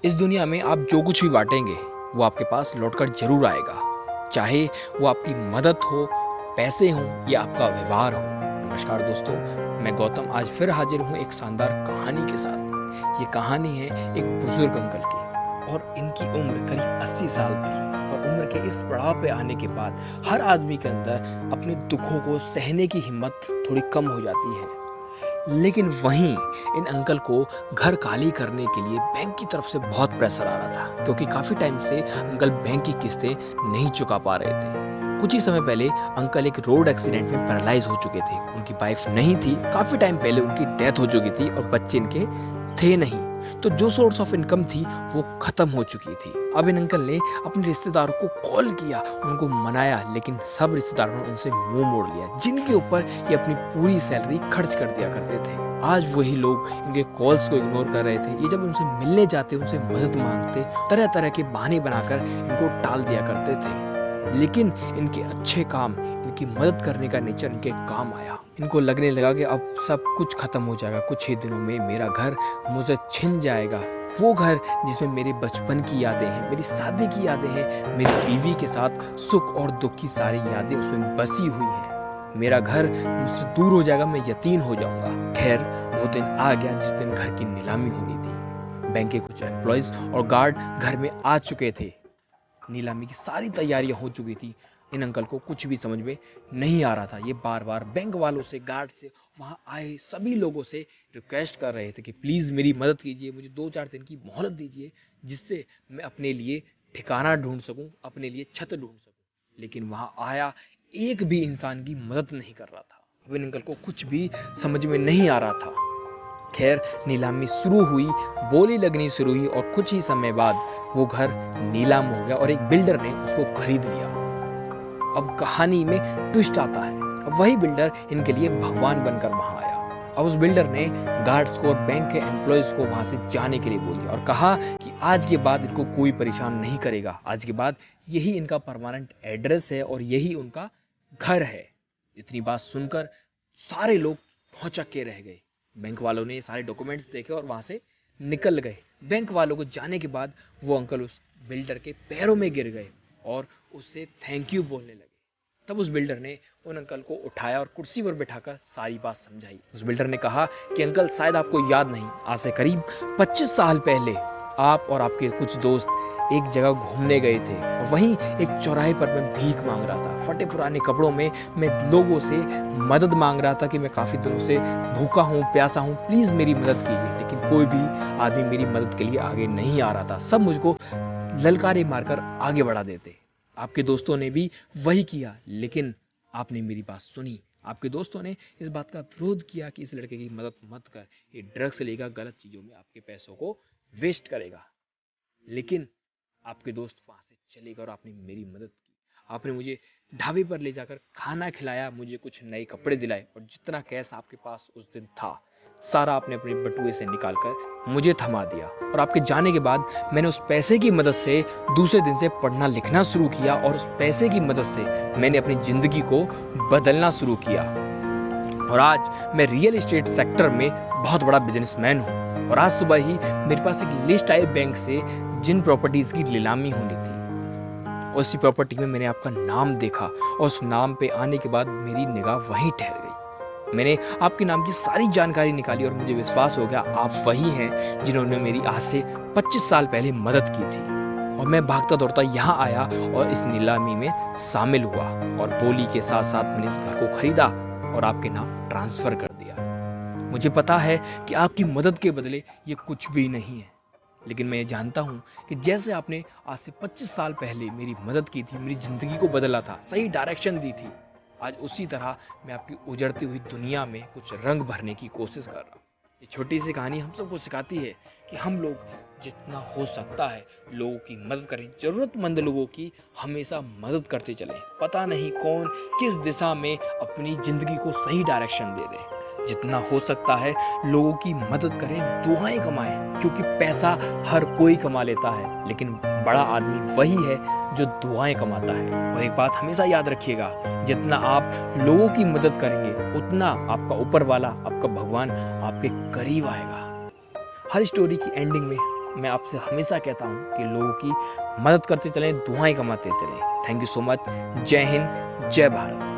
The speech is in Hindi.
इस दुनिया में आप जो कुछ भी बांटेंगे वो आपके पास लौटकर जरूर आएगा, चाहे वो आपकी मदद हो, पैसे हों या आपका व्यवहार हो। नमस्कार दोस्तों, मैं गौतम आज फिर हाजिर हूँ एक शानदार कहानी के साथ। ये कहानी है एक बुजुर्ग अंकल की और इनकी उम्र करीब 80 साल थी। और उम्र के इस पड़ाव पे आने के बाद हर आदमी के अंदर अपने दुखों को सहने की हिम्मत थोड़ी कम हो जाती है। लेकिन वहीं इन अंकल को घर खाली करने के लिए बैंक की तरफ से बहुत प्रेशर आ रहा था, क्योंकि काफी टाइम से अंकल बैंक की किस्तें नहीं चुका पा रहे थे। कुछ ही समय पहले अंकल एक रोड एक्सीडेंट में पैरालाइज हो चुके थे। उनकी वाइफ नहीं थी, काफी टाइम पहले उनकी डेथ हो चुकी थी और बच्चे इनके थे नहीं। तो जो सोर्स ऑफ इनकम थी वो खत्म हो चुकी थी। अब इन अंकल ने अपने रिश्तेदारों को कॉल किया, उनको मनाया, लेकिन सब रिश्तेदारों ने उनसे मुंह मोड़ लिया, जिनके ऊपर ये अपनी पूरी सैलरी खर्च कर दिया करते थे। आज वही लोग इनके कॉल्स को इग्नोर कर रहे थे। ये जब उनसे मिलने जाते, उनसे मदद मांगते, तरह तरह के बहाने बनाकर इनको टाल दिया करते थे। लेकिन इनके अच्छे काम, इनकी मदद करने का नेचर इनके काम आया। इनको लगने लगा कि अब सब कुछ खत्म हो जाएगा, कुछ ही दिनों में मेरा घर मुझे छिन जाएगा। वो घर जिसमें मेरे बचपन की यादें हैं, मेरी शादी की यादें हैं, मेरी बीवी के साथ सुख और दुख की सारी यादें उसमें बसी हुई हैं। मेरा घर मुझसे दूर हो जाएगा, मैं यतीम हो जाऊंगा। खैर, वो दिन आ गया जिस दिन घर की नीलामी होनी थी। बैंक के कुछ एम्प्लॉयज और गार्ड घर में आ चुके थे। नीलामी की सारी तैयारियां हो चुकी थी। इन अंकल को कुछ भी समझ में नहीं आ रहा था। ये बार बार बैंक वालों से, गार्ड से, वहां आए सभी लोगों से रिक्वेस्ट कर रहे थे कि प्लीज मेरी मदद कीजिए, मुझे 2-4 दिन की मोहलत दीजिए, जिससे मैं अपने लिए ठिकाना ढूंढ सकूं, अपने लिए छत ढूंढ सकूं। लेकिन वहां आया एक भी इंसान की मदद नहीं कर रहा था। अब इन अंकल को कुछ भी समझ में नहीं आ रहा था। खैर, नीलामी शुरू हुई, बोली लगनी शुरू हुई और कुछ ही समय बाद वो घर नीलाम हो गया और एक बिल्डर ने उसको खरीद लिया। अब कहानी में ट्विस्ट आता है। अब वही बिल्डर इनके लिए भगवान बनकर वहां आया। अब उस बिल्डर ने गार्ड्स को और बैंक के एम्प्लॉयज को वहां से जाने के लिए बोल दिया और कहा कि आज के बाद इनको कोई परेशान नहीं करेगा। आज के बाद यही इनका परमानेंट एड्रेस है और यही उनका घर है। इतनी बात सुनकर सारे लोग भौंचक के रह गए। बैंक वालों ने सारे डॉक्यूमेंट्स देखे और वहां से निकल गए। बैंक वालों को जाने के बाद वो अंकल उस बिल्डर के पैरों में गिर गए और उससे थैंक यू बोलने लगे। तब उस बिल्डर ने उन अंकल को उठाया और कुर्सी पर बिठाकर सारी बात समझाई। उस बिल्डर ने कहा कि अंकल, शायद आपको याद नहीं, आज से करीब 25 साल पहले आप और आपके कुछ दोस्त एक जगह घूमने गए थे और वहीं एक चौराहे पर मैं भीख मांग रहा था। फटे पुराने कपड़ों में मैं लोगों से मदद मांग रहा था कि मैं काफी दिनों से भूखा हूँ, प्यासा हूँ, प्लीज मेरी मदद कीजिए। लेकिन कोई भी आदमी मेरी मदद के लिए आगे नहीं आ रहा था। सब मुझको ललकारे मारकर आगे बढ़ा देते। आपके दोस्तों ने भी वही किया, लेकिन आपने मेरी बात सुनी। आपके दोस्तों ने इस बात का विरोध किया कि इस लड़के की मदद मत कर, ये ड्रग्स लेगा, गलत चीजों में आपके पैसों को वेस्ट करेगा। लेकिन आपके दोस्त वहां से चले गए और आपने मेरी मदद की। आपने मुझे ढाबे पर ले जाकर खाना खिलाया, मुझे कुछ नए कपड़े दिलाए और जितना कैश आपके पास उस दिन था, सारा आपने अपने बटुए से निकालकर मुझे थमा दिया। और आपके जाने के बाद मैंने उस पैसे की मदद से दूसरे दिन से पढ़ना लिखना शुरू किया और उस पैसे की मदद से मैंने अपनी जिंदगी को बदलना शुरू किया। और आज मैं रियल एस्टेट सेक्टर में बहुत बड़ा बिजनेसमैन हूँ। और आज सुबह ही मेरे पास एक लिस्ट आई बैंक से, जिन प्रॉपर्टीज की नीलामी होनी थी। उसी प्रॉपर्टी में मैंने आपका नाम देखा और उस नाम पे आने के बाद मेरी निगाह वहीं ठहर गई। मैंने आपके नाम की सारी जानकारी निकाली और मुझे विश्वास हो गया आप वही हैं जिन्होंने मेरी आज से 25 साल पहले मदद की थी। और मैं भागता दौड़ता यहाँ आया और इस नीलामी में शामिल हुआ और बोली के साथ साथ मैंने इस घर को खरीदा और आपके नाम ट्रांसफर कर दिया। मुझे पता है कि आपकी मदद के बदले ये कुछ भी नहीं है, लेकिन मैं ये जानता हूं कि जैसे आपने आज से 25 साल पहले मेरी मदद की थी, मेरी जिंदगी को बदला था, सही डायरेक्शन दी थी, आज उसी तरह मैं आपकी उजड़ती हुई दुनिया में कुछ रंग भरने की कोशिश कर रहा हूं। ये छोटी सी कहानी हम सबको सिखाती है कि हम लोग जितना हो सकता है लोगों की मदद करें, जरूरतमंद लोगों की हमेशा मदद करते चलें। पता नहीं कौन किस दिशा में अपनी जिंदगी को सही डायरेक्शन दे दे। जितना हो सकता है लोगों की मदद करें, दुआएं कमाएं, क्योंकि पैसा हर कोई कमा लेता है, लेकिन बड़ा आदमी वही है जो दुआएं कमाता है। और एक बात हमेशा याद रखिएगा, जितना आप लोगों की मदद करेंगे उतना आपका ऊपर वाला, आपका भगवान आपके करीब आएगा। हर स्टोरी की एंडिंग में मैं आपसे हमेशा कहता हूँ कि लोगों की मदद करते चलें, दुआएं कमाते चलें। Thank you so much. जय हिंद, जय भारत।